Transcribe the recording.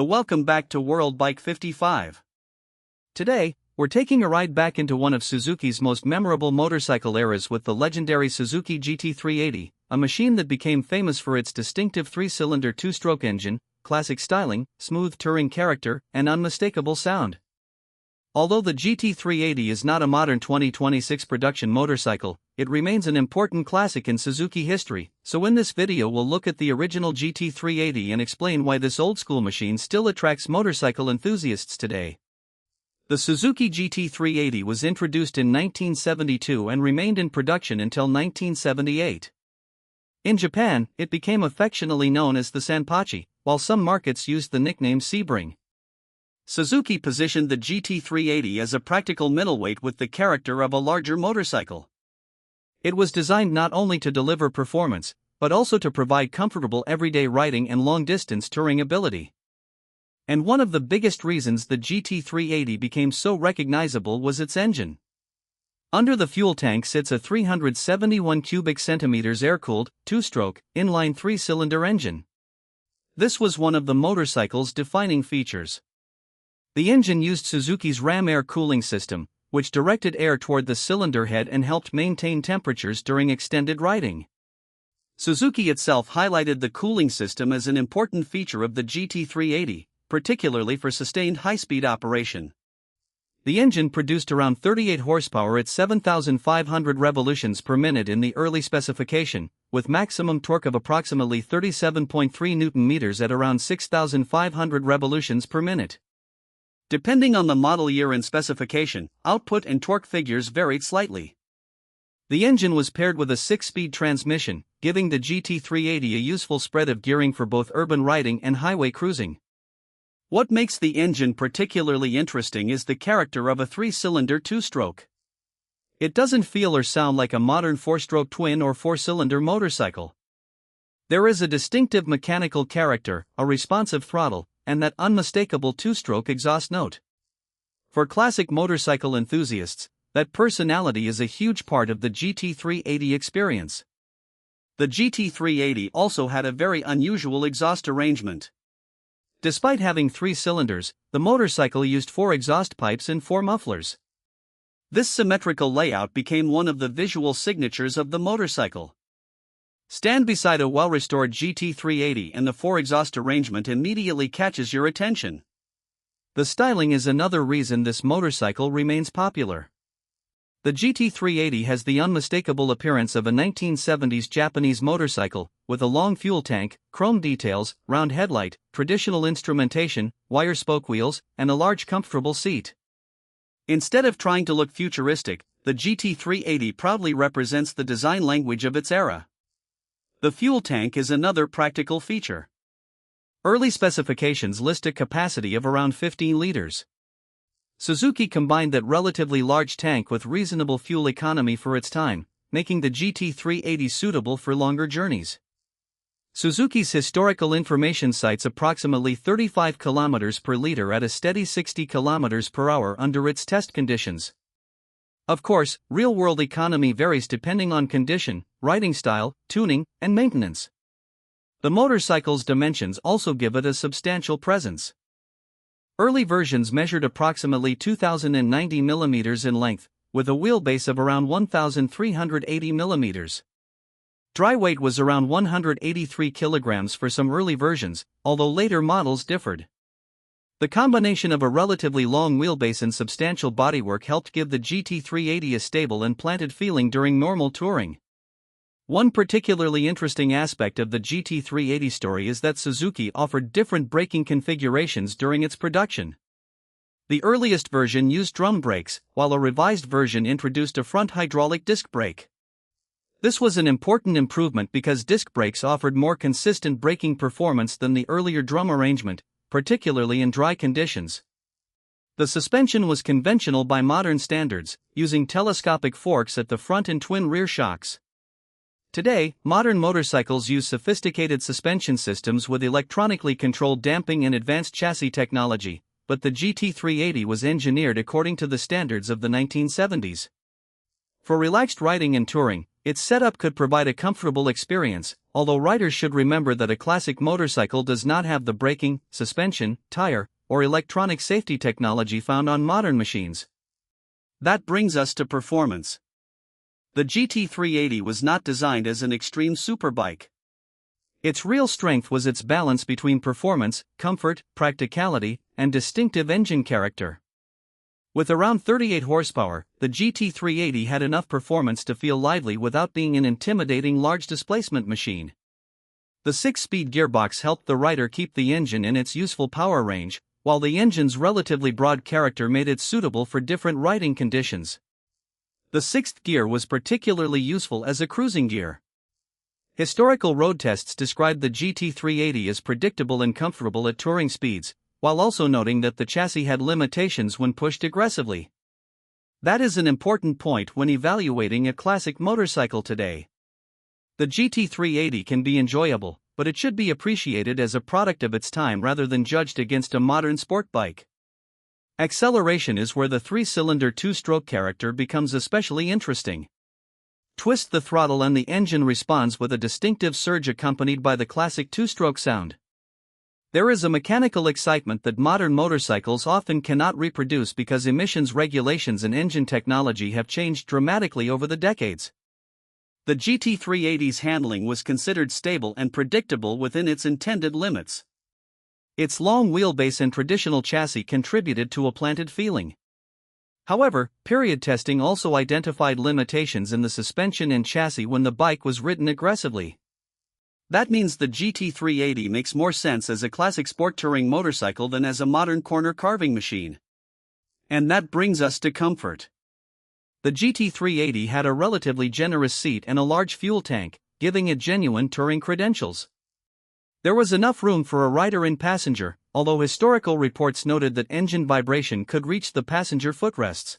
Welcome back to World Bike 55. Today, we're taking a ride back into one of Suzuki's most memorable motorcycle eras with the legendary Suzuki GT380, a machine that became famous for its distinctive three-cylinder two-stroke engine, classic styling, smooth touring character, and unmistakable sound. Although the GT380 is not a modern 2026 production motorcycle, it remains an important classic in Suzuki history, so in this video we'll look at the original GT380 and explain why this old-school machine still attracts motorcycle enthusiasts today. The Suzuki GT380 was introduced in 1972 and remained in production until 1978. In Japan, it became affectionately known as the Sanpachi, while some markets used the nickname Sebring. Suzuki positioned the GT380 as a practical middleweight with the character of a larger motorcycle. It was designed not only to deliver performance, but also to provide comfortable everyday riding and long-distance touring ability. And one of the biggest reasons the GT380 became so recognizable was its engine. Under the fuel tank sits a 371 cubic centimeters air-cooled, two-stroke, inline three-cylinder engine. This was one of the motorcycle's defining features. The engine used Suzuki's ram air cooling system, which directed air toward the cylinder head and helped maintain temperatures during extended riding. Suzuki itself highlighted the cooling system as an important feature of the GT380, particularly for sustained high-speed operation. The engine produced around 38 horsepower at 7,500 revolutions per minute in the early specification, with maximum torque of approximately 37.3 Nm at around 6,500 revolutions per minute. Depending on the model year and specification, output and torque figures varied slightly. The engine was paired with a 6-speed transmission, giving the GT380 a useful spread of gearing for both urban riding and highway cruising. What makes the engine particularly interesting is the character of a three-cylinder two-stroke. It doesn't feel or sound like a modern four-stroke twin or four-cylinder motorcycle. There is a distinctive mechanical character, a responsive throttle, and that unmistakable two-stroke exhaust note. For classic motorcycle enthusiasts, that personality is a huge part of the GT380 experience. The GT380 also had a very unusual exhaust arrangement. Despite having 3 cylinders, the motorcycle used 4 exhaust pipes and 4 mufflers. This symmetrical layout became one of the visual signatures of the motorcycle. Stand beside a well-restored GT380 and the 4 exhaust arrangement immediately catches your attention. The styling is another reason this motorcycle remains popular. The GT380 has the unmistakable appearance of a 1970s Japanese motorcycle, with a long fuel tank, chrome details, round headlight, traditional instrumentation, wire spoke wheels, and a large comfortable seat. Instead of trying to look futuristic, the GT380 proudly represents the design language of its era. The fuel tank is another practical feature. Early specifications list a capacity of around 15 liters. Suzuki combined that relatively large tank with reasonable fuel economy for its time, making the GT380 suitable for longer journeys. Suzuki's historical information cites approximately 35 km per liter at a steady 60 km per hour under its test conditions. Of course, real-world economy varies depending on condition, riding style, tuning, and maintenance. The motorcycle's dimensions also give it a substantial presence. Early versions measured approximately 2,090 mm in length, with a wheelbase of around 1,380 mm. Dry weight was around 183 kg for some early versions, although later models differed. The combination of a relatively long wheelbase and substantial bodywork helped give the GT380 a stable and planted feeling during normal touring. One particularly interesting aspect of the GT380 story is that Suzuki offered different braking configurations during its production. The earliest version used drum brakes, while a revised version introduced a front hydraulic disc brake. This was an important improvement because disc brakes offered more consistent braking performance than the earlier drum arrangement, particularly in dry conditions. The suspension was conventional by modern standards, using telescopic forks at the front and twin rear shocks. Today, modern motorcycles use sophisticated suspension systems with electronically controlled damping and advanced chassis technology, but the GT380 was engineered according to the standards of the 1970s. For relaxed riding and touring, its setup could provide a comfortable experience, although riders should remember that a classic motorcycle does not have the braking, suspension, tire, or electronic safety technology found on modern machines. That brings us to performance. The GT380 was not designed as an extreme superbike. Its real strength was its balance between performance, comfort, practicality, and distinctive engine character. With around 38 horsepower, the GT380 had enough performance to feel lively without being an intimidating large displacement machine. The 6-speed gearbox helped the rider keep the engine in its useful power range, while the engine's relatively broad character made it suitable for different riding conditions. The 6th gear was particularly useful as a cruising gear. Historical road tests described the GT380 as predictable and comfortable at touring speeds, while also noting that the chassis had limitations when pushed aggressively. That is an important point when evaluating a classic motorcycle today. The GT380 can be enjoyable, but it should be appreciated as a product of its time rather than judged against a modern sport bike. Acceleration is where the 3-cylinder 2-stroke character becomes especially interesting. Twist the throttle and the engine responds with a distinctive surge accompanied by the classic 2-stroke sound. There is a mechanical excitement that modern motorcycles often cannot reproduce because emissions regulations and engine technology have changed dramatically over the decades. The GT380's handling was considered stable and predictable within its intended limits. Its long wheelbase and traditional chassis contributed to a planted feeling. However, period testing also identified limitations in the suspension and chassis when the bike was ridden aggressively. That means the GT380 makes more sense as a classic sport touring motorcycle than as a modern corner carving machine. And that brings us to comfort. The GT380 had a relatively generous seat and a large fuel tank, giving it genuine touring credentials. There was enough room for a rider and passenger, although historical reports noted that engine vibration could reach the passenger footrests.